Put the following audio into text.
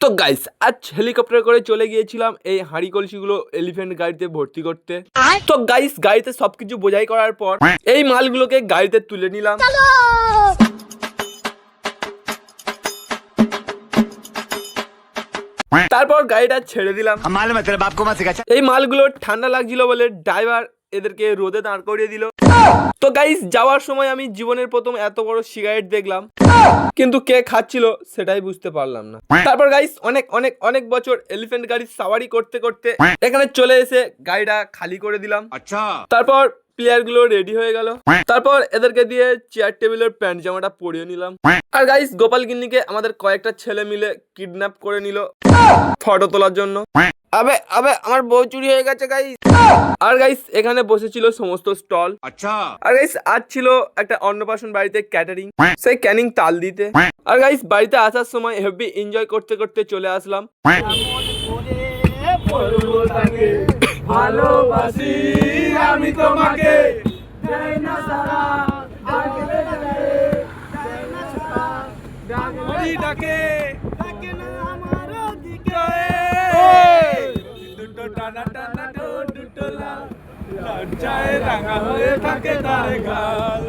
তো গাইস আজ হেলিকপ্টার করে চলে গিয়েছিলাম এই হাঁড়ি কলসিগুলো এলিফ্যান্ট গাড়িতে ভর্তি করতে। তো গাইস গাড়িতে সবকিছু বোঝাই করার পর এই মালগুলোকে গাড়িতে তুলে নিলাম। তারপর গাড়িটা ছেড়ে দিলাম। এই মালগুলো ঠান্ডা লাগছিল বলে ড্রাইভার এদেরকে রোদে দাঁড় করিয়ে দিল। তো গাইস যাওয়ার সময় আমি জীবনের প্রথম এত বড় সিগারেট দেখলাম, কিন্তু কে খাচ্ছিল সেটাই বুঝতে পারলাম না। তারপর গাইস অনেক অনেক অনেক বছর এলিফ্যান্ট গাড়ি সাওয়ারি করতে করতে এখানে চলে এসে গাড়িটা খালি করে দিলাম। আচ্ছা, তারপর প্লেয়ার গুলো রেডি হয়ে গেল। তারপর এদেরকে দিয়ে চেয়ার টেবিলের প্যান্ট জামাটা পরিয়ে নিলাম। আর গাইস গোপাল গিন্নিকে আমাদের কয়েকটা ছেলে মিলে কিডন্যাপ করে নিল ফটো তোলার জন্য। আবে আবে আমার বউ চুরি হয়ে গেছে গাইস। আর গাইস এখানে বসেছিল সমস্ত স্টল। আচ্ছা, আর গাইস আজ ছিল একটা অন্নপ্রাশন বাড়িতে ক্যাটারিং, সেই ক্যানিং তাল দিতে। আর গাইস বাড়িতে আসার সময় হেভি এনজয় করতে করতে চলে আসলাম। ভালোবাসি আমি তোমাকে, টানা টানা দুটো লাল রাঙা হয়ে থাকে তার গাল।